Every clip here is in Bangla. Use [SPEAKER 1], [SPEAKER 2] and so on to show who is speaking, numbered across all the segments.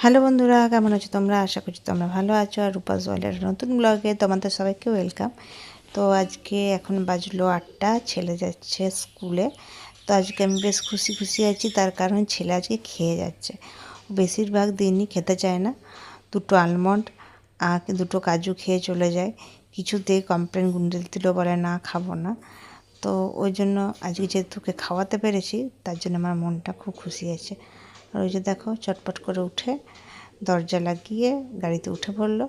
[SPEAKER 1] হ্যালো বন্ধুরা, কেমন আছো তোমরা? আশা করছি তোমরা ভালো আছো। আর রূপাস ওয়ার্ল্ডের নতুন ব্লগে তোমাদের সবাইকে ওয়েলকাম। তো আজকে এখন বাজলো 8টা, ছেলে যাচ্ছে স্কুলে। তো আজকে আমি বেশ খুশি খুশি আছি, তার কারণ ছেলে আজকে খেয়ে যাচ্ছে। বেশিরভাগ দিনই খেতে চায় না। দুটো আলমন্ড আর দুটো কাজু খেয়ে চলে যায়। কিছুতেই কমপ্লেন গুন্ডেল দিল, বলে না খাবো না। তো ওই জন্য আজকে যেহেতুকে খাওয়াতে পেরেছি, তার জন্য আমার মনটা খুব খুশি আছে। আর ওই যে দেখো, চটপট করে উঠে দরজা লাগিয়ে গাড়িতে উঠে পড়লো।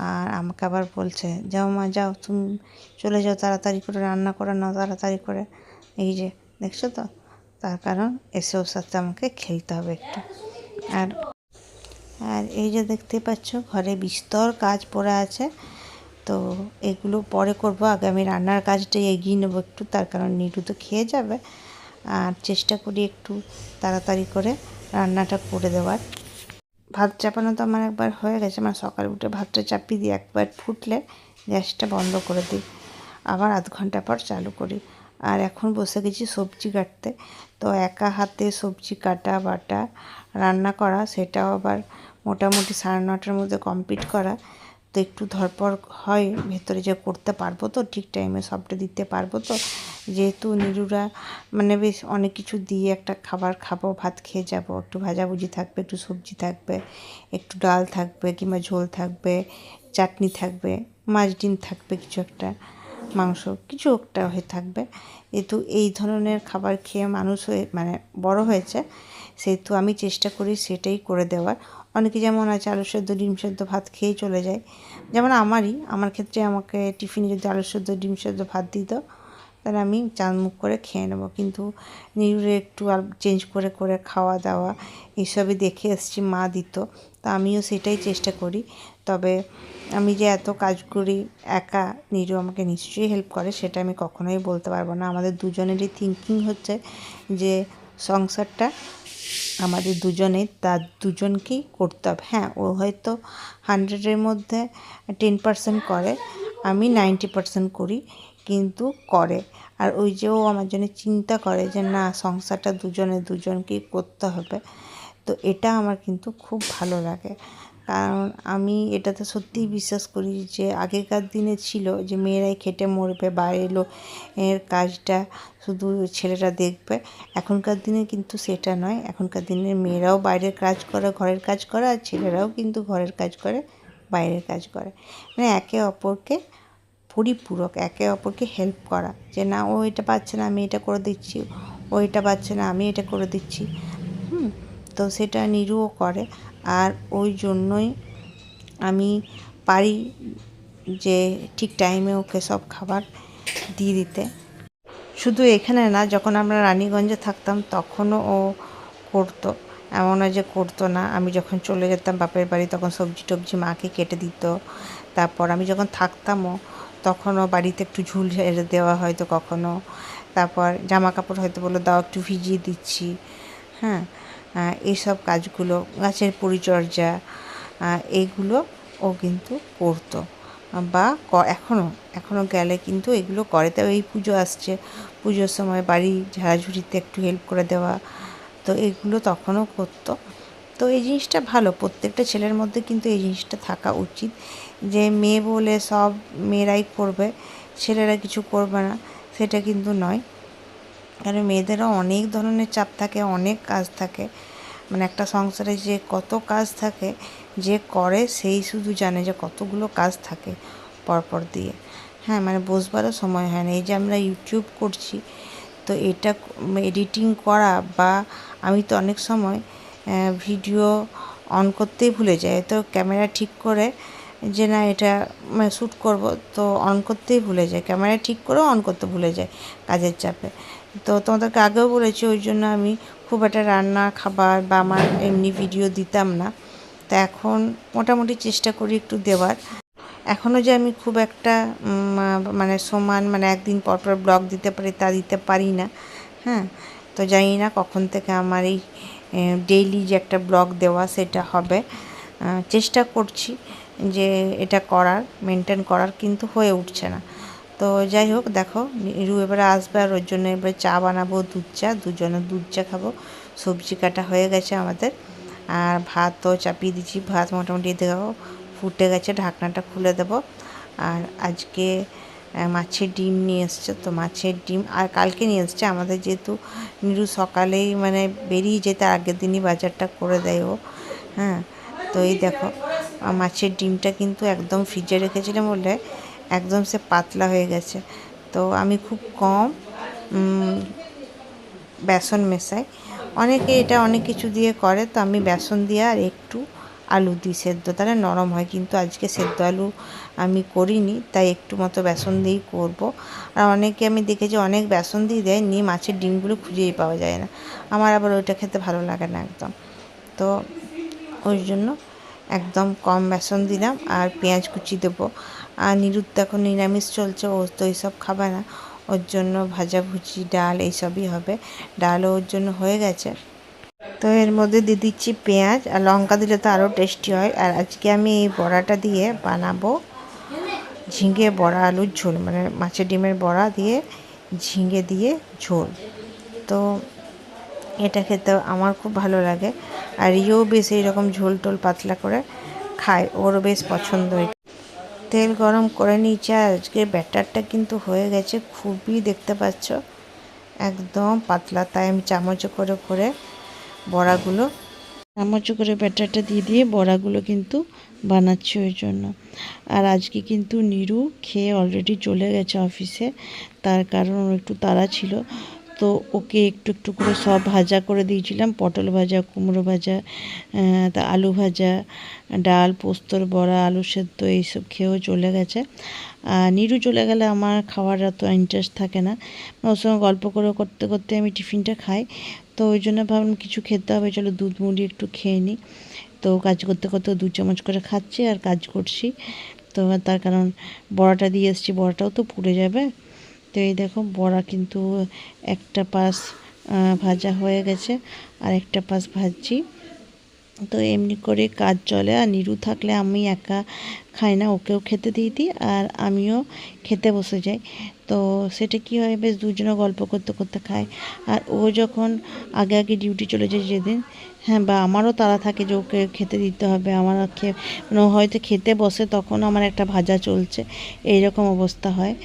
[SPEAKER 1] আর আমাকে আবার বলছে, যাও মা যাও, তুমি চলে যাও, তাড়াতাড়ি করে রান্না করে নাও, তাড়াতাড়ি করে। এই যে দেখছো তো, তার কারণ এসে ওর সাথে আমাকে খেলতে হবে একটু। আর আর এই যে দেখতে পাচ্ছ, ঘরে বিস্তর কাজ পড়ে আছে। তো এগুলো পরে করব, আগে আমি রান্নার কাজটাই এগিয়ে নেবো একটু, তার কারণ নিটু তো খেয়ে যাবে। আর চেষ্টা করি একটু তাড়াতাড়ি করে রান্নাটা করে দেওয়ার। ভাত চাপানো তো আমার একবার হয়ে গেছে, মানে সকালে উঠে ভাতটা চাপিয়ে দিই, একবার ফুটলে গ্যাসটা বন্ধ করে দিই, আবার আধ ঘন্টা পর চালু করি। আর এখন বসে গেছি সবজি কাটতে। তো একা হাতে সবজি কাটা বাটা রান্না করা, সেটাও আবার মোটামুটি 9:30টার মধ্যে কমপ্লিট করা, তো একটু ধরপর হয় ভেতরে, যে করতে পারবো তো, ঠিক টাইমে সবটা দিতে পারবো তো। যেহেতু নিরুরা মানে বেশ অনেক কিছু দিয়ে একটা খাবার খাবো, ভাত খেয়ে যাব, একটু ভাজাভুজি থাকবে, একটু সবজি থাকবে, একটু ডাল থাকবে কিংবা ঝোল থাকবে, চাটনি থাকবে, মাছ ডিম থাকবে, কিছু একটা মাংস কিছু একটা হয়ে থাকবে। যেহেতু এই ধরনের খাবার খেয়ে মানুষ হয়ে মানে বড় হয়েছে, সেহেতু আমি চেষ্টা করি সেটাই করে দেওয়ার। অনেকে যেমন আছে আলু সেদ্ধ ডিম সেদ্ধ ভাত খেয়েই চলে যায়, যেমন আমার ক্ষেত্রে আমাকে টিফিনে যদি আলু সেদ্ধ ডিম সেদ্ধ ভাত দিত, তাহলে আমি চান মুখ করে খেয়ে নেবো। কিন্তু নিরুরে একটু চেঞ্জ করে করে খাওয়া দাওয়া এইসবই দেখে এসেছি, মা দিত, তা আমিও সেটাই চেষ্টা করি। তবে আমি যে এত কাজ করি একা, নিরু আমাকে নিশ্চয়ই হেল্প করে, সেটা আমি কখনোই বলতে পারবো না। আমাদের দুজনেরই থিঙ্কিং হচ্ছে যে সংসারটা আমাদের দুজনেই, তার দুজনকেই করতে হবে। হ্যাঁ, ও হয়তো 100-এর মধ্যে 10% করে, আমি 90% করি, কিন্তু করে। আর ওই যে ও আমার জন্য চিন্তা করে যে না, সংসারটা দুজনকেই করতে হবে, তো এটা আমার কিন্তু খুব ভালো লাগে। কারণ আমি এটাতে সত্যিই বিশ্বাস করি যে আগেকার দিনে ছিল যে মেয়েরাই খেটে মরবে, বাইরে এর কাজটা শুধু ছেলেরা দেখবে। এখনকার দিনে কিন্তু সেটা নয়। এখনকার দিনে মেয়েরাও বাইরের কাজ করে, ঘরের কাজ করে, আর ছেলেরাও কিন্তু ঘরের কাজ করে, বাইরের কাজ করে। মানে একে অপরকে পরিপূরক, একে অপরকে হেল্প করা, যে না ও এটা পাচ্ছে না আমি এটা করে দিচ্ছি, ও এটা পাচ্ছে না আমি এটা করে দিচ্ছি। তো সেটা নিরুও করে। আর ওই জন্যই আমি পারি যে ঠিক টাইমে ওকে সব খাবার দিয়ে দিতে। শুধু এখানে না, যখন আমরা রানীগঞ্জে থাকতাম তখনও ও করতো, এমন নয় যে করতো না। আমি যখন চলে যেতাম বাপের বাড়ি, তখন সবজি টবজি মাকে কেটে দিত। তারপর আমি যখন থাকতামও, তখনও বাড়িতে একটু ঝুল ঝেড়ে দেওয়া হয়তো কখনো। তারপর জামা কাপড় হয়তো বললো দাও একটু ভিজিয়ে দিচ্ছি। হ্যাঁ, এইসব কাজগুলো, গাছের পরিচর্যা, এইগুলো ও কিন্তু করতো, বা এখনও গেলে কিন্তু এগুলো করে। তবে এই পুজো আসছে, পুজোর সময় বাড়ি ঝাড়াঝুড়িতে একটু হেল্প করে দেওয়া, তো এগুলো তখনও করতো। তো এই জিনিসটা ভালো, প্রত্যেকটা ছেলের মধ্যে কিন্তু এই জিনিসটা থাকা উচিত, যে মেয়ে বলে সব মেয়েরাই করবে, ছেলেরা কিছু করবে না, সেটা কিন্তু নয়। কারণ মেয়েদেরও অনেক ধরনের চাপ থাকে, অনেক কাজ থাকে। মানে একটা সংসারে যে কত কাজ থাকে, যে করে সেই শুধু জানে যে কতগুলো কাজ থাকে পরপর দিয়ে। হ্যাঁ, মানে বসবারও সময় হয় না। এই যে আমরা ইউটিউব করছি, তো এটা এডিটিং করা, বা আমি তো অনেক সময় ভিডিও অন করতেই ভুলে যাই, তো ক্যামেরা ঠিক করে যে না এটা শ্যুট করব, তো অন করতেই ভুলে যাই, ক্যামেরা ঠিক করেও অন করতে ভুলে যাই কাজের চাপে। তো তোমাদেরকে আগেও বলেছি, ওই জন্য আমি খুব একটা রান্না খাবার বা আমার এমনি ভিডিও দিতাম না। তা এখন মোটামুটি চেষ্টা করি একটু দেওয়ার। এখনও যে আমি খুব একটা মানে সমান, মানে একদিন পর পর ব্লগ দিতে পারি তা দিতে পারি না। হ্যাঁ, তো জানি না কখন থেকে আমার এই ডেইলি যে একটা ব্লগ দেওয়া সেটা হবে। চেষ্টা করছি যে এটা করার, মেনটেন করার, কিন্তু হয়ে উঠছে না। তো যাই হোক, দেখো নিরু এবারে আসবে, আর ওর জন্য এবারে চা বানাবো, দুধ চা, দুজনে দুধ চা খাবো। সবজি কাটা হয়ে গেছে আমাদের, আর ভাতও চাপিয়ে দিচ্ছি। ভাত মোটামুটি দেখো ফুটে গেছে, ঢাকনাটা খুলে দেব। আর আজকে মাছের ডিম নিয়ে এসছে, তো মাছের ডিম আর কালকে নিয়ে এসছে। আমাদের যেহেতু নিরু সকালেই মানে বেরিয়ে যেতে আগের দিনই বাজারটা করে দেয় ও। হ্যাঁ, তো এই দেখো মাছের ডিমটা কিন্তু একদম ফ্রিজে রেখেছিলাম বলে একদম সে পাতলা হয়ে গেছে। তো আমি খুব কম বেসন মেশাই। অনেকে এটা অনেক কিছু দিয়ে করে, তো আমি বেসন দিয়ে আর একটু আলু দিই সেদ্ধ, তাহলে নরম হয়। কিন্তু আজকে সেদ্ধ আলু আমি করিনি, তাই একটু মতো বেসন দিয়েই করব। আর অনেকে আমি দেখেছি অনেক বেসন দিয়ে দেয়, নিয়ে মাছের ডিমগুলো খুঁজেই পাওয়া যায় না। আমার আবার ওইটা খেতে ভালো লাগে না একদম। তো ওই জন্য একদম কম বেসন দিলাম আর পেঁয়াজ কুচি দেবো। আর নিরুর তো এখন নিরামিষ চলছে, ও তো এইসব খাবে না, ওর জন্য ভাজাভুজি ডাল এইসবই হবে। ডালও ওর জন্য হয়ে গেছে। তো এর মধ্যে দিয়ে দিচ্ছি পেঁয়াজ, আর লঙ্কা দিলে তো আরও টেস্টি হয়। আর আজকে আমি এই বড়াটা দিয়ে বানাবো ঝিঙে বড়া আলুর ঝোল, মানে মাছের ডিমের বড়া দিয়ে ঝিঙে দিয়ে ঝোল। তো এটা খেতে আমার খুব ভালো লাগে। আর ইও বেশ এইরকম ঝোল টোল পাতলা করে খায়, ওরও বেশ পছন্দ। তেল গরম করে নিয়েছি। আর আজকে ব্যাটারটা কিন্তু হয়ে গেছে, খুবই দেখতে পাচ্ছ একদম পাতলা। তাই আমি চামচে করে করে বড়াগুলো ব্যাটারটা দিয়ে বড়াগুলো কিন্তু বানাচ্ছি ওই জন্য। আর আজকে কিন্তু নিরু খেয়ে অলরেডি চলে গেছে অফিসে, তার কারণ ওর একটু তাড়া ছিল। তো ওকে একটু একটু করে সব ভাজা করে দিয়েছিলাম, পটল ভাজা, কুমড়ো ভাজা, আলু ভাজা, ডাল, পোস্তর বড়া, আলু সেদ্ধ, এইসব খেয়েও চলে গেছে। নিরু চলে গেলে আমার খাওয়ার এত ইন্টারেস্ট থাকে না, ওর সঙ্গে গল্প করে করতে করতে আমি টিফিনটা খাই। তো ওই জন্য ভাবলাম কিছু খেতে হবে, চলো দুধ মুড়ি একটু খেয়ে নিই। তো কাজ করতে করতে 2 চামচ করে খাচ্ছি আর কাজ করছি। তো তার কারণ বড়াটা দিয়ে এসেছি, বড়াটাও তো পুড়ে যাবে। তো এই দেখো বড়া কিন্তু একটা পাশ ভাজা হয়ে গেছে, আর একটা পাশ ভাজছি। তো এমনি করে কাজ চলে। আর নিরু থাকলে আমি একা খাই না, ওকেও খেতে দিয়ে দিই আর আমিও খেতে বসে যাই। তো সেটা কি হয়, বেশ দুজনে গল্প করতে করতে খাই। আর ও যখন আগে আগে ডিউটি চলে যায় যেদিন, হ্যাঁ, বা আমারও তাড়া থাকে যে ওকে খেতে দিতে হবে, আমার মানে ও হয়তো খেতে বসে তখন আমার একটা ভাজা চলছে, এইরকম অবস্থা হয়।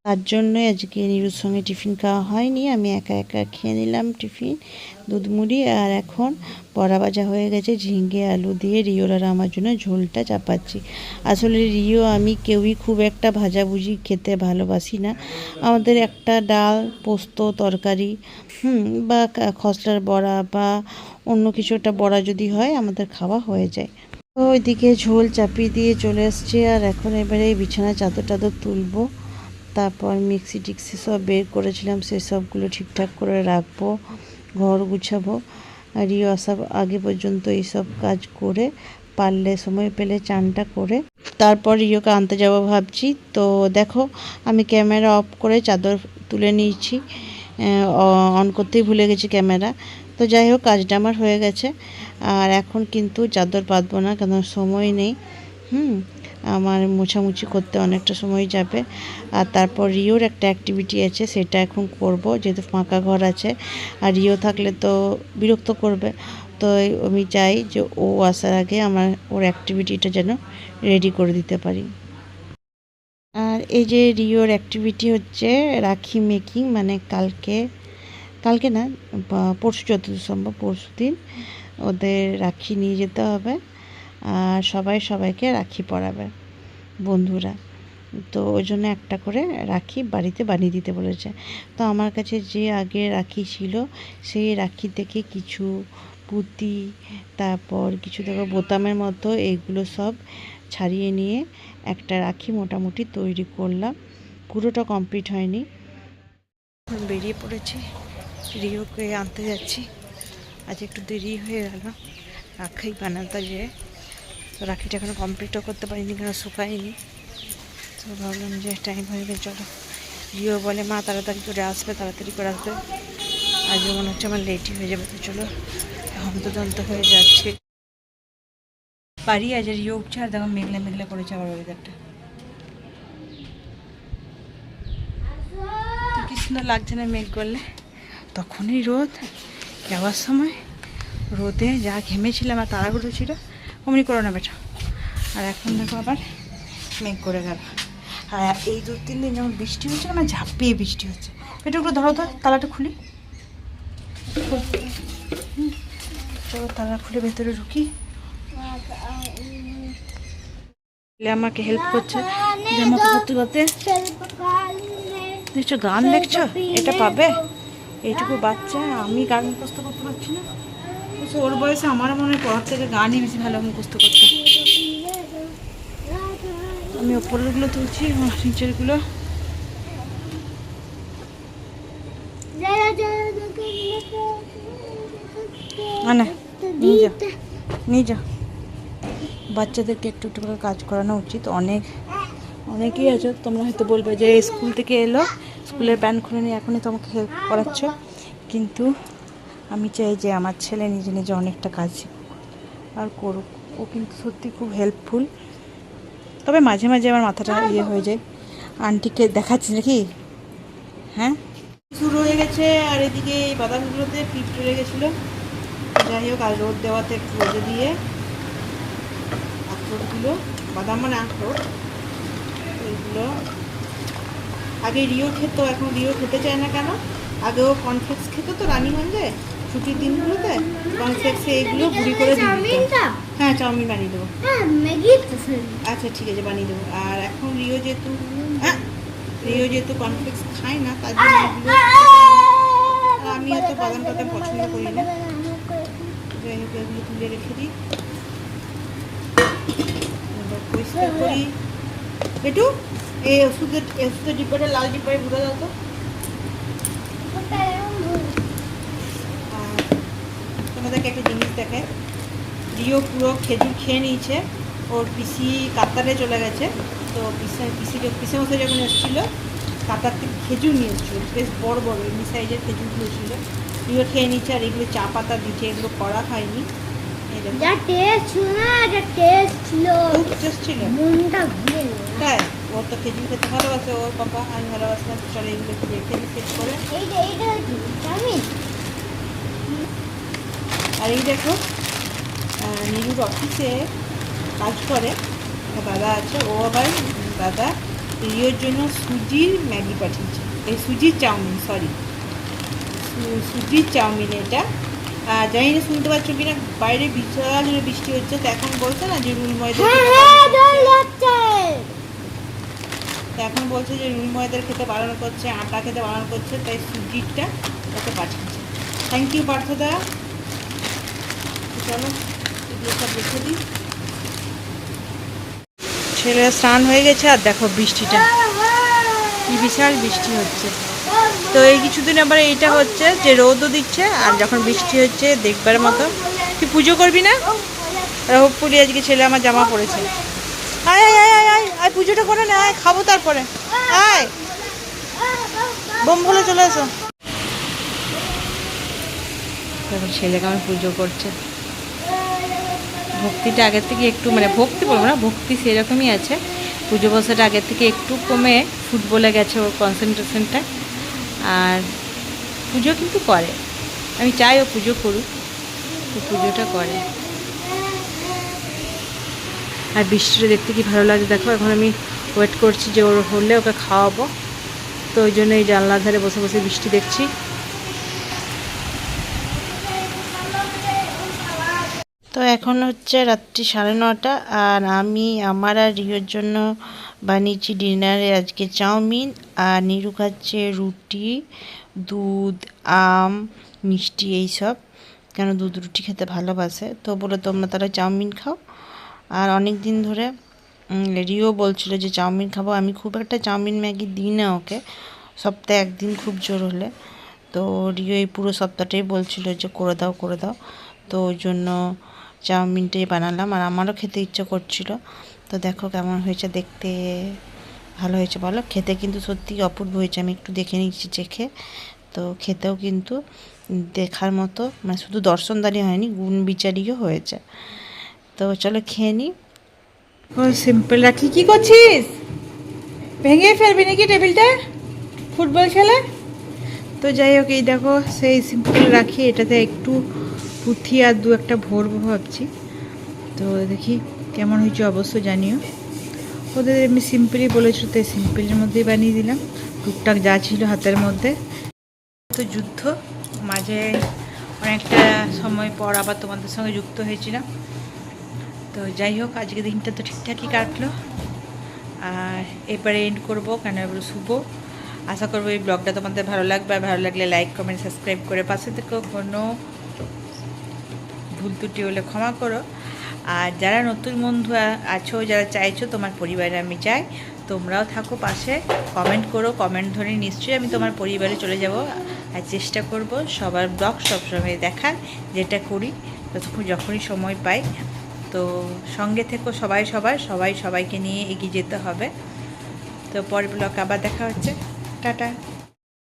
[SPEAKER 1] তার জন্যই আজকে নিরুর সঙ্গে টিফিন খাওয়া হয়নি, আমি একা একা খেয়ে নিলাম টিফিন, দুধ মুড়ি। আর এখন বড়া ভাজা হয়ে গেছে, ঝিঙে আলু দিয়ে রিওর আর আমার জন্য ঝোলটা চাপাচ্ছি। আসলে রিও আমি কেউই খুব একটা ভাজাভুজি খেতে ভালোবাসি না। আমাদের একটা ডাল, পোস্ত তরকারি, বা খসলার বড়া বা অন্য কিছু একটা বড়া যদি হয় আমাদের খাওয়া হয়ে যায়। তো ওইদিকে ঝোল চাপিয়ে দিয়ে চলে এসছে। আর এখন এবারে বিছানা চাদর টাদর তুলবো, তারপর মিক্সি টিক্সি সব বের করেছিলাম সেসবগুলো ঠিকঠাক করে রাখবো, ঘর গুছাবো। আর রিও আসার আগে পর্যন্ত এইসব কাজ করে পারলে সময় পেলে চানটা করে তারপর রিওকে আনতে যাব ভাবছি। তো দেখো আমি ক্যামেরা অফ করে চাদর তুলে নিয়েছি, অন করতেই ভুলে গেছি ক্যামেরা। তো যাই হোক কাজটা আমার হয়ে গেছে। আর এখন কিন্তু চাদর পাতবো না, কেন সময় নেই। আমার মোছামুছি করতে অনেকটা সময় যাবে। আর তারপর রিওর একটা অ্যাক্টিভিটি আছে, সেটা এখন করব, যেহেতু ফাঁকা ঘর আছে। আর রিও থাকলে তো বিরক্ত করবে, তো আমি চাই যে ও আসার আগে আমার ওর অ্যাক্টিভিটিটা যেন রেডি করে দিতে পারি। আর এই যে রিওর অ্যাক্টিভিটি হচ্ছে রাখি মেকিং, মানে কালকে না, পরশু, যতদূর সম্ভব পরশু দিন ওদের রাখি নিয়ে যেতে হবে। আর সবাইকে রাখি পরাবে বন্ধুরা। তো ওই জন্য একটা করে রাখি বাড়িতে বানিয়ে দিতে বলেছে। তো আমার কাছে যে আগে রাখি ছিল সেই রাখি থেকে কিছু পুঁতি, তারপর কিছু দেখো বোতামের মতো, এইগুলো সব ছাড়িয়ে নিয়ে একটা রাখি মোটামুটি তৈরি করলাম। পুরোটা কমপ্লিট হয়নি। বেরিয়ে পড়েছি, রিওকে আনতে যাচ্ছি। আজ একটু দেরি হয়ে গেল রাখি বানাতে যেয়ে। তো রাখিটা এখনো কমপ্লিটও করতে পারিনি, কেন শুকায়নি। তো ভাবলাম যে টাইম হয়ে গেছে, চলো। রিও বলে মা তাড়াতাড়ি করে আসবে, তাড়াতাড়ি করে আসবে। আজ মনে হচ্ছে আমার লেটই হয়ে যাবে। তো চলো, হন্তদন্ত হয়ে যাচ্ছে। পারি আজ রিও উঠছে, আর দেখো মেঘলা মেঘলা করেছে আবার ওয়েদারটা। কি সুন্দর লাগছে না মেঘ করলে, তখনই রোদ, যাওয়ার সময় রোদে যা ঘেমেছিলাম আর তাড়াহুড়ো ছিল, অমনি করো না বেটা। আর এখন দেখো আবার মেঘ করে গেল। আর এই 2-3 দিন যেমন বৃষ্টি হচ্ছে না, ঝাঁপিয়ে বৃষ্টি হচ্ছে। এটা একটু ধরো তো, তালাটা খুলি। চলো তালা খুলে ভেতরে ঢুকি। আমাকে হেল্প করছে জামা কাপড় তুলাতে। দেখছো গান দেখছো, এটা পাবে এইটুকু বাচ্চা, আমি গান মুখস্থ করতে পারছি না। ওর বয়সে আমার মনে হয় পড়ার থেকে গানই বেশি ভালো মুখস্থ করতে। আমি ওপরেরগুলো তুলছি, নিচেরগুলো না নিয়ে যা। বাচ্চাদেরকে একটু একটু করে কাজ করানো উচিত। অনেকেই আছে, তোমরা হয়তো বলবে যে স্কুল থেকে এলো, স্কুলের প্যান্ট খুলে নিয়ে এখনই তোমাকে হেল্প করাচ্ছ, কিন্তু আমি চাই যে আমার ছেলে নিজে নিজে অনেকটা কাজ শিখুক আর করুক। ও কিন্তু সত্যি খুব হেল্পফুল। তবে মাঝে মাঝে আমার মাথাটা হয়ে যায়। আন্টিকে দেখাচ্ছি নাকি? হ্যাঁ, শুরু হয়ে গেছে। আর এদিকে এই বাদামগুলোতে পিঠ চলে গেছিলো। যাই হোক, আর রোদ দেওয়াতে একটু রোদে দিয়ে আখরোটগুলো, বাদাম মানে আখরোট, এইগুলো আগে রিও খেত, এখন রিও খেতে চায় না কেন? আগেও কর্নফ্লেক্স খেত তো রানীগঞ্জে ছুটির দিনগুলোতে, কর্নফ্লেক্সে এইগুলো গুঁড়ি করে দিয়ে। হ্যাঁ, চাউমিন বানিয়ে দেবো। আচ্ছা ঠিক আছে, বানিয়ে দেবো। আর এখন রিও যেহেতু কর্নফ্লেক্স খায় না, তার জন্য এগুলো, আমি এত বাদাম টাদাম পছন্দ করি না। যাই হোক, এগুলো তুলে রেখে দিই, পরিষ্কার করি একটু। এই ওষুধের ডিব্বাটা, লাল ডিব্বায় ঘুরে দাও তো। তোমাদেরকে একটা জিনিস দেখায়। রিও পুরো খেজুর খেয়ে নিয়েছে। ওর পিসি কাতারে চলে গেছে, তো পিসে মশাই যখন এসেছিলো, কাতার থেকে খেজুর নিয়ে এসেছিল, বেশ বড় বড় এমনি সাইজের খেজুরগুলো ছিল। রিও খেয়ে নিচ্ছে। আর এগুলো চা পাতা দিচ্ছে, এগুলো করা হয়নি। তাই ওর তো খেজুর খেতে ভালোবাসে, ওর পাপা, আমি ভালোবাসলাম। চলে এগুলো একটু রেখে দিই সেট করে। আর এই দেখো, নীলুর অফিসে কাজ করে দাদা আছে, ও আবার দাদা রিওর জন্য সুজির ম্যাগি পাঠিয়েছে, এই সুজির চাউমিন, সুজির চাউমিন এটা। জানি না শুনতে পাচ্ছ কিনা, বাইরে বিশাল বৃষ্টি হচ্ছে। তো এখন বলছে না যে রুল ময়দা, এখন বলছে যে রুল ময়দার খেতে বারণ করছে, আটা খেতে বারণ করছে, তাই সুজিরটা ওকে পাঠিয়েছে। থ্যাংক ইউ পার্থদা। চলো এগুলো সব রেখে দিই। ছেলেরা স্নান হয়ে গেছে। আর দেখো বৃষ্টিটা, কি বিশাল বৃষ্টি হচ্ছে। তো এই কিছুদিন আবার এইটা হচ্ছে যে রোদও দিচ্ছে, আর যখন বৃষ্টি হচ্ছে দেখবার মতো। তুই পুজো করবি না? হোপফুলি আজকে ছেলে আমার জামা পড়েছে। আয় আয় আয় আয় আয়, পুজোটা করে না, আয় খাবো তারপরে। আয়, বোম ভুলে চলে এসো। তারপর ছেলেকে আমার পুজো করছে। ভক্তিটা আগের থেকে একটু, মানে ভক্তি বলবো না, ভক্তি সেরকমই আছে। পুজো বসাটা আগের থেকে একটু কমে ফুটবলে গেছে ওর কনসেন্ট্রেশনটা। আর পুজো কিন্তু করে, আমি চাই ও পুজো করুক, তো পুজোটা করে। আর বৃষ্টিটা দেখতে কি ভালো লাগে দেখো। এখন আমি ওয়েট করছি যে ওর হলে ওকে খাওয়াবো, তো ওই জন্য এই জানলার ধারে বসে বসে বৃষ্টি দেখছি। তো এখন হচ্ছে রাত্রি 9:30, আর আমি আমার আর রিওর জন্য বানিয়েছি ডিনারে আজকে চাউমিন। আর নিরু খাচ্ছে রুটি, দুধ, আম, মিষ্টি এইসব, কেন দুধ রুটি খেতে ভালোবাসে। তো বলে তোমরা তারা চাউমিন খাও। আর অনেক দিন ধরে রিও বলছিল যে চাউমিন খাবো। আমি খুব একটা চাউমিন ম্যাগি দিই না ওকে, সপ্তাহে একদিন খুব জোর হলে। তো রিও এই পুরো সপ্তাহটাই বলছিল যে করে দাও। তো ওই জন্য চাউমিনটাই বানালাম, আর আমারও খেতে ইচ্ছে করছিল। তো দেখো কেমন হয়েছে, দেখতে ভালো হয়েছে বলো? খেতে কিন্তু সত্যি অপূর্ব হয়েছে। আমি একটু দেখে নিচ্ছি চেখে, তো খেতেও কিন্তু দেখার মতো, মানে শুধু দর্শনদারি হয়নি, গুণ বিচারিও হয়েছে। তো চলো খেয়ে নিই। ও সিম্পল রাখি, কী করছিস? ভেঙে ফেলবি নাকি টেবিলটা ফুটবল খেলে? তো যাই হোক, এই দেখো সেই সিম্পল রাখি, এটাতে একটু
[SPEAKER 2] পুঁথি আর দু একটা ভরবো ভাবছি। তো দেখি কেমন হয়েছে অবশ্য জানিও। ওদের এমনি সিম্পলই বলেছিল, তাই সিম্পলের মধ্যেই বানিয়ে দিলাম টুকটাক যা ছিল হাতের মধ্যে। তো যুদ্ধ মাঝে অনেকটা সময় পর আবার তোমাদের সঙ্গে যুক্ত হয়েছিলাম। তো যাই হোক, আজকে দিনটা তো ঠিকঠাকই কাটলো। আর এবারে এন্ড করবো, কেন এবারে শুভ। আশা করবো এই ব্লগটা তোমাদের ভালো লাগবে, আর ভালো লাগলে লাইক কমেন্ট সাবস্ক্রাইব করে পাশে থেকো। কোনো ভুল ত্রুটি হলে ক্ষমা করো। আর যারা নতুন বন্ধু আছো, যারা চাইছো তোমার পরিবারে আমি চাই তোমরাও থাকো পাশে, কমেন্ট করো, কমেন্ট ধরে নিশ্চয়ই আমি তোমার পরিবারে চলে যাব। আর চেষ্টা করব সবার ব্লগ সবসময় দেখার, যেটা করি ততক্ষণ যখনই সময় পাই। তো সঙ্গে থেকো সবাই সবাইকে নিয়ে এগিয়ে যেতে হবে। তো পরের ব্লগ আবার দেখা হচ্ছে। টাটা।